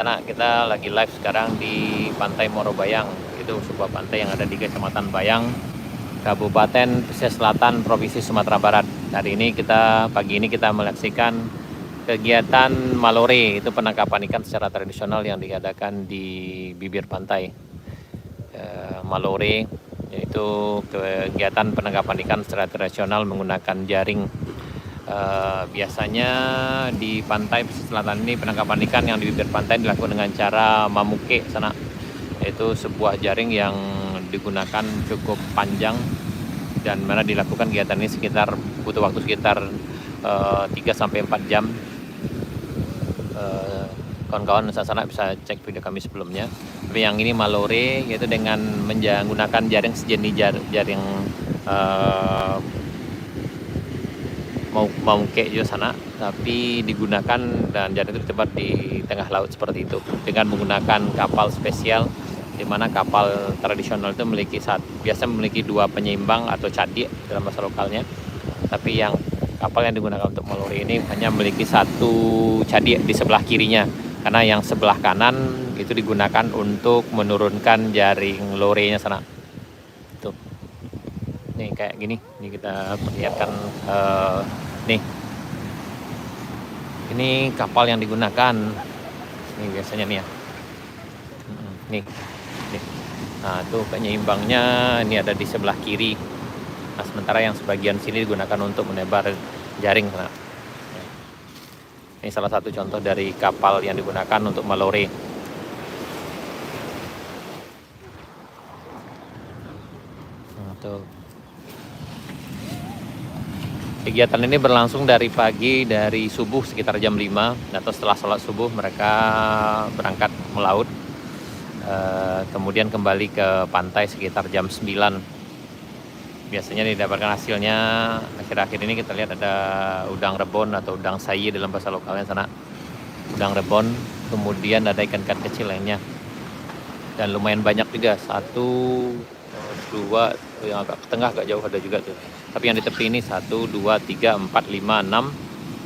Karena kita lagi live sekarang di Pantai Morobayang. Itu sebuah pantai yang ada di Kecamatan Bayang, Kabupaten Pesisir Selatan, Provinsi Sumatera Barat. Pagi ini kita menyaksikan kegiatan malore, itu penangkapan ikan secara tradisional yang diadakan di bibir pantai. Malore yaitu kegiatan penangkapan ikan secara tradisional menggunakan jaring. Biasanya di pantai pesisir selatan ini penangkapan ikan yang di bibir pantai dilakukan dengan cara mamuke sana, yaitu sebuah jaring yang digunakan cukup panjang dan mana dilakukan kegiatan ini butuh waktu sekitar 3 sampai 4 jam. Kawan-kawan sana bisa cek video kami sebelumnya. Tapi yang ini malore, yaitu dengan menggunakan jaring sejenis jaring mau kek juga sana, tapi digunakan dan jaring itu tersebar di tengah laut seperti itu dengan menggunakan kapal spesial, di mana kapal tradisional itu biasa memiliki 2 penyeimbang atau cadik dalam bahasa lokalnya, tapi yang kapal yang digunakan untuk malore ini hanya memiliki 1 cadik di sebelah kirinya, karena yang sebelah kanan itu digunakan untuk menurunkan jaring lorenya sana. Tuh. Nih kayak gini, ini kita perlihatkan nih. Ini kapal yang digunakan. Ini biasanya nih ya. Nih. Nah, tuh penyeimbangnya ini ada di sebelah kiri. Nah, sementara yang sebagian sini digunakan untuk menebar jaring. Nah, ini salah satu contoh dari kapal yang digunakan untuk malore. Nah, tuh. Kegiatan ini berlangsung dari pagi, dari subuh sekitar jam 5, atau setelah sholat subuh mereka berangkat melaut, kemudian kembali ke pantai sekitar jam 9. Biasanya didapatkan hasilnya, akhir-akhir ini kita lihat ada udang rebon atau udang sayi dalam bahasa lokalnya sana. Udang rebon, kemudian ada ikan-ikan kecil lainnya. Dan lumayan banyak juga, 1, 2, yang agak ke tengah agak jauh ada juga tuh. Tapi yang di tepi ini 1, 2, 3, 4, 5, 6,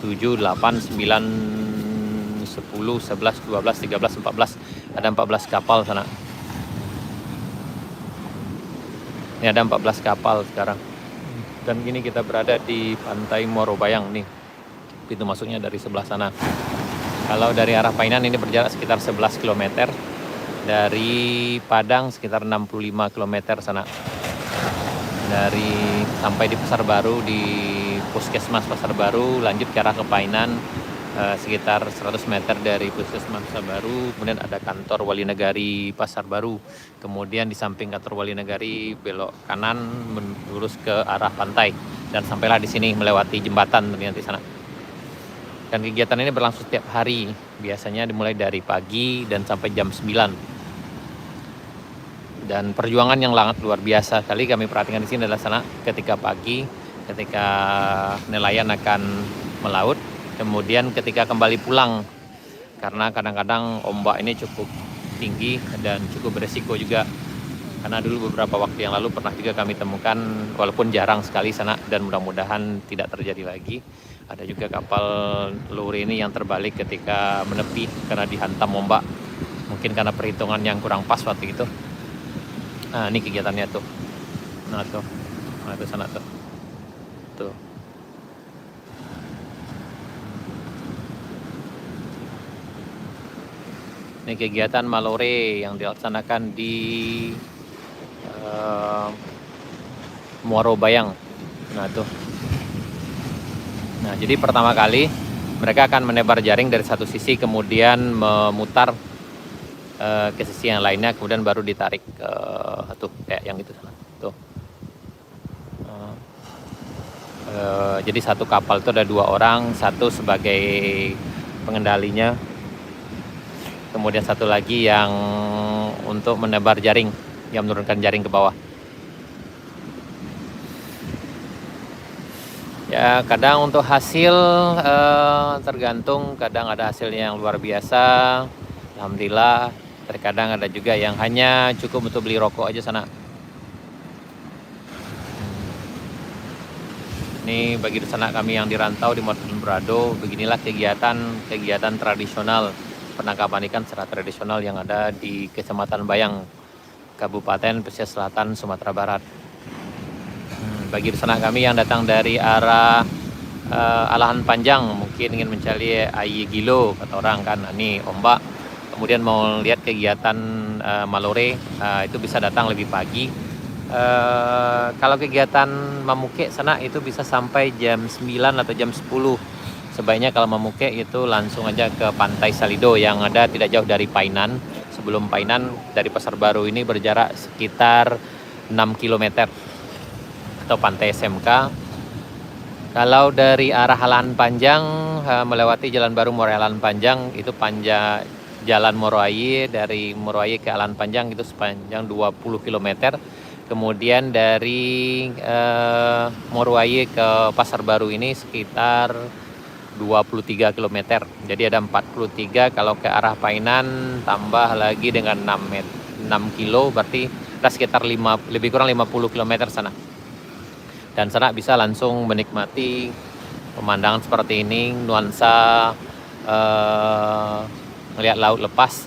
7, 8, 9, 10, 11, 12, 13, 14. Ada 14 kapal sana. Ini ada 14 kapal sekarang. Dan gini kita berada di Pantai Morobayang nih. Pintu masuknya dari sebelah sana. Kalau dari arah Painan ini berjarak sekitar 11 km. Dari Padang sekitar 65 km sana. Sampai di Pasar Baru, di Puskesmas Pasar Baru, lanjut ke arah ke Painan, sekitar 100 meter dari Puskesmas Pasar Baru, kemudian ada kantor Wali Negari Pasar Baru. Kemudian di samping kantor Wali Negari belok kanan lurus ke arah pantai dan sampailah di sini melewati jembatan nanti sana. Dan kegiatan ini berlangsung setiap hari, biasanya dimulai dari pagi dan sampai jam 9. Dan perjuangan yang sangat luar biasa kali kami perhatikan di sini adalah sana ketika pagi, ketika nelayan akan melaut, kemudian ketika kembali pulang, karena kadang-kadang ombak ini cukup tinggi dan cukup beresiko juga. Karena dulu beberapa waktu yang lalu pernah juga kami temukan, walaupun jarang sekali sana dan mudah-mudahan tidak terjadi lagi, ada juga kapal lure ini yang terbalik ketika menepi karena dihantam ombak, mungkin karena perhitungan yang kurang pas waktu itu. Nah, ini kegiatannya tuh. Nah, itu sana tuh. Tuh. Ini kegiatan malore yang dilaksanakan di Morobayang. Nah, tuh. Nah, jadi pertama kali mereka akan menebar jaring dari satu sisi, kemudian memutar ke sisi yang lainnya, kemudian baru ditarik tuh kayak yang itu sana tuh. Jadi satu kapal itu ada 2 orang, satu sebagai pengendalinya, kemudian satu lagi yang untuk menebar jaring, yang menurunkan jaring ke bawah. Ya kadang untuk hasil tergantung, kadang ada hasilnya yang luar biasa, alhamdulillah. Terkadang ada juga yang hanya cukup untuk beli rokok aja sana. Ini bagi sanak kami yang dirantau di Martin Brado, beginilah kegiatan tradisional penangkapan ikan secara tradisional yang ada di Kecamatan Bayang, Kabupaten Pesisir Selatan, Sumatera Barat. Bagi pesanan kami yang datang dari arah Alahan Panjang, mungkin ingin mencari air gilo kata orang kan, ini ombak, kemudian mau lihat kegiatan Malore, itu bisa datang lebih pagi. Kalau kegiatan Mamuke sana itu bisa sampai jam 9 atau jam 10. Sebaiknya kalau Mamuke itu langsung aja ke Pantai Salido yang ada tidak jauh dari Painan. Sebelum Painan dari Pasar Baru ini berjarak sekitar 6 km atau Pantai SMK. Kalau dari arah Alahan Panjang melewati Jalan Baru Muara Alahan Panjang, itu panjang Jalan Moroaye, dari Moroaye ke Alahan Panjang itu sepanjang 20 km. Kemudian dari Moroaye ke Pasar Baru ini sekitar 23 km. Jadi ada 43, kalau ke arah Painan tambah lagi dengan 6 kilo, berarti ada sekitar lebih kurang 50 km sana. Dan sana bisa langsung menikmati pemandangan seperti ini, nuansa melihat laut lepas.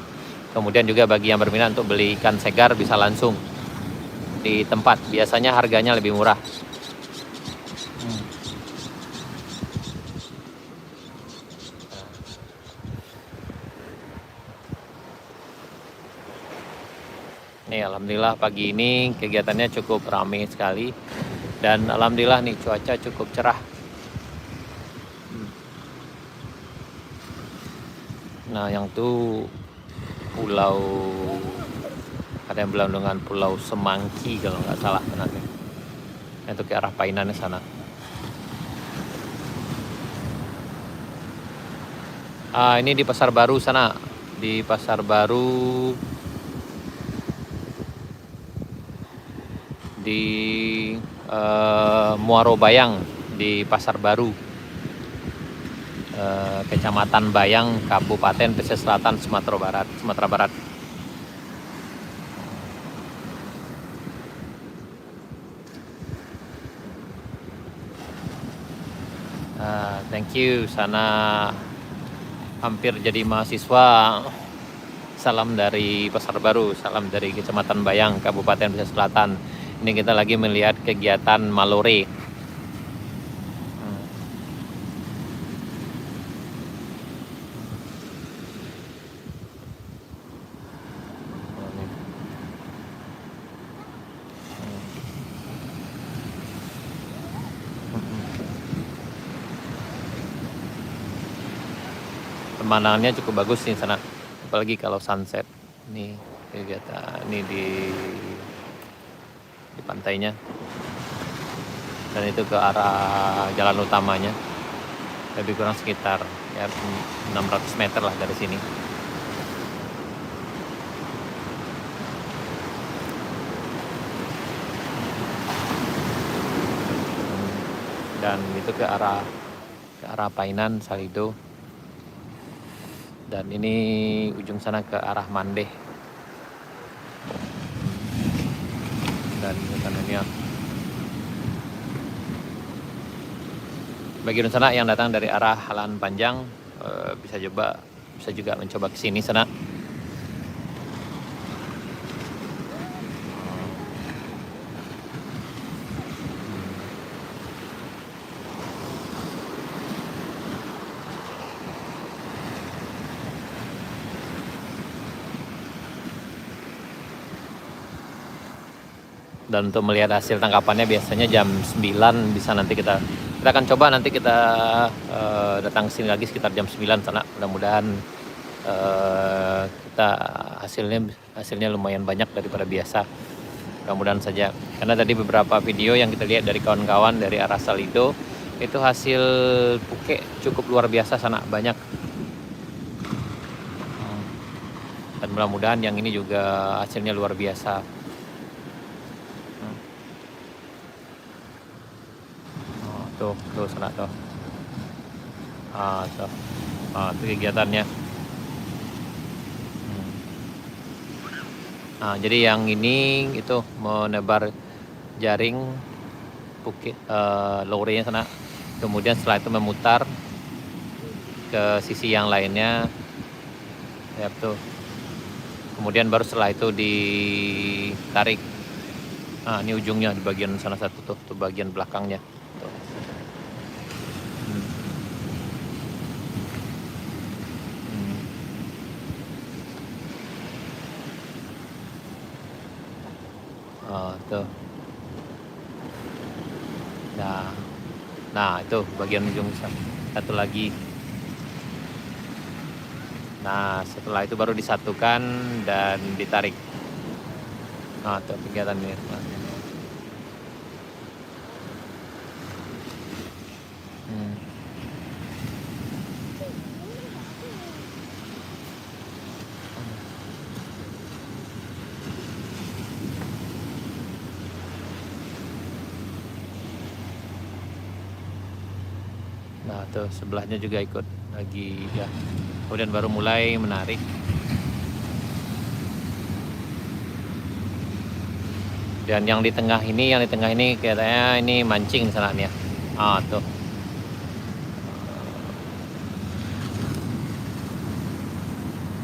Kemudian juga bagi yang berminat untuk beli ikan segar bisa langsung di tempat, biasanya harganya lebih murah. Nih alhamdulillah pagi ini kegiatannya cukup ramai sekali, dan alhamdulillah nih cuaca cukup cerah. Nah yang tuh pulau, ada yang bilang dengan Pulau Semangki kalau nggak salah benarnya. Itu ke arah Painan sana. Ini di Pasar Baru sana, di Pasar Baru, di Muaro Bayang, di Pasar Baru, Kecamatan Bayang, Kabupaten Pesisir Selatan, Sumatera Barat. Thank you, sana hampir jadi mahasiswa. Salam dari Pasar Baru, salam dari Kecamatan Bayang, Kabupaten Pesisir Selatan. Ini kita lagi melihat kegiatan Malore. Pemandangannya cukup bagus nih sana, apalagi kalau sunset. Nih kegiatan ini di pantainya, dan itu ke arah jalan utamanya, lebih kurang sekitar ya 600 meter lah dari sini. Dan itu ke arah Painan Salido, dan ini ujung sana ke arah Mandeh, dan kanannya. Bagi sana yang datang dari arah Alahan Panjang bisa juga mencoba ke sini sana. Dan untuk melihat hasil tangkapannya biasanya jam 9 bisa, nanti kita akan coba, nanti kita datang ke sini lagi sekitar jam 9 sana. Mudah-mudahan kita hasilnya lumayan banyak daripada biasa. Mudah-mudahan saja. Karena tadi beberapa video yang kita lihat dari kawan-kawan dari arah Salido, itu hasil puke cukup luar biasa sana, banyak. Dan mudah-mudahan yang ini juga hasilnya luar biasa. Tuh sana tuh. Tuh. Itu kegiatannya. Jadi yang ini itu menebar jaring bukit lorenya sana. Kemudian setelah itu memutar ke sisi yang lainnya, Ya tuh. Kemudian baru setelah itu ditarik. Nah, ini ujungnya di bagian sana satu tuh bagian belakangnya. Tuh. Hmm. Hmm. Oh, tuh. Nah, itu bagian ujung satu lagi. Nah, setelah itu baru disatukan dan ditarik. Nah, itu kegiatan ini. Hmm. Nah, tuh sebelahnya juga ikut lagi ya. Kemudian baru mulai menarik. Dan yang di tengah ini katanya ini mancing sana nih ya. Ah, tuh.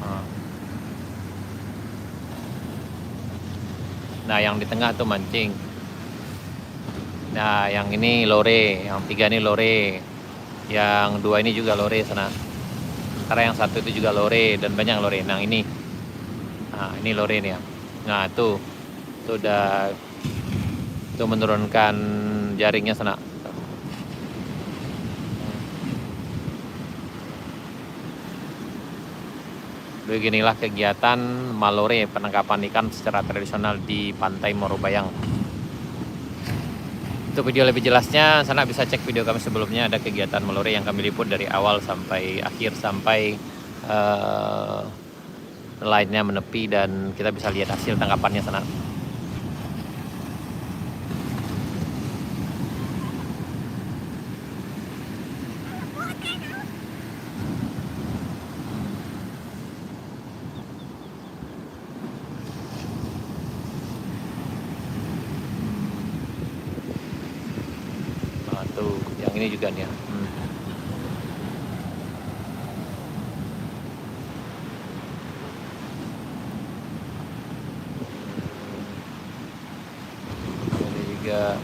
Ah. Nah, yang di tengah tuh mancing. Nah, yang ini lore, yang 3 ini lore. Yang 2 ini juga lore sana. Karena yang 1 itu juga lore dan banyak lore. Nah, ini. Nah, ini lore nih ya. Nah, tuh udah itu menurunkan jaringnya sana. Beginilah kegiatan malore penangkapan ikan secara tradisional di Pantai Morobayang. Untuk video lebih jelasnya, sana bisa cek video kami sebelumnya. Ada kegiatan malore yang kami liput dari awal sampai akhir, sampai nelayannya menepi dan kita bisa lihat hasil tangkapannya sana. Nah, tuh, yang ini juga nih ya. Ini juga.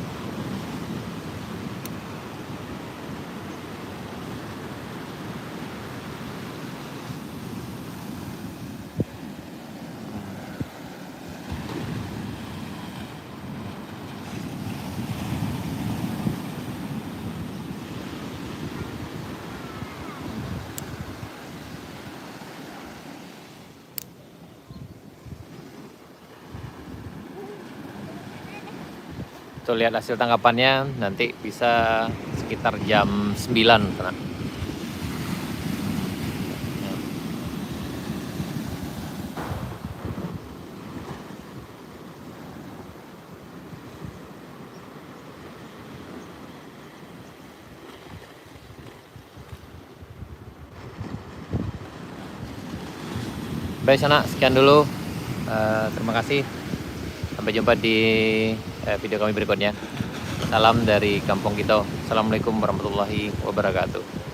Tuh lihat hasil tangkapannya nanti bisa sekitar jam 9 sana. Baik sana, sekian dulu. Terima kasih. Sampai jumpa di video kami berikutnya. Salam dari Kampung Kita. Assalamualaikum warahmatullahi wabarakatuh.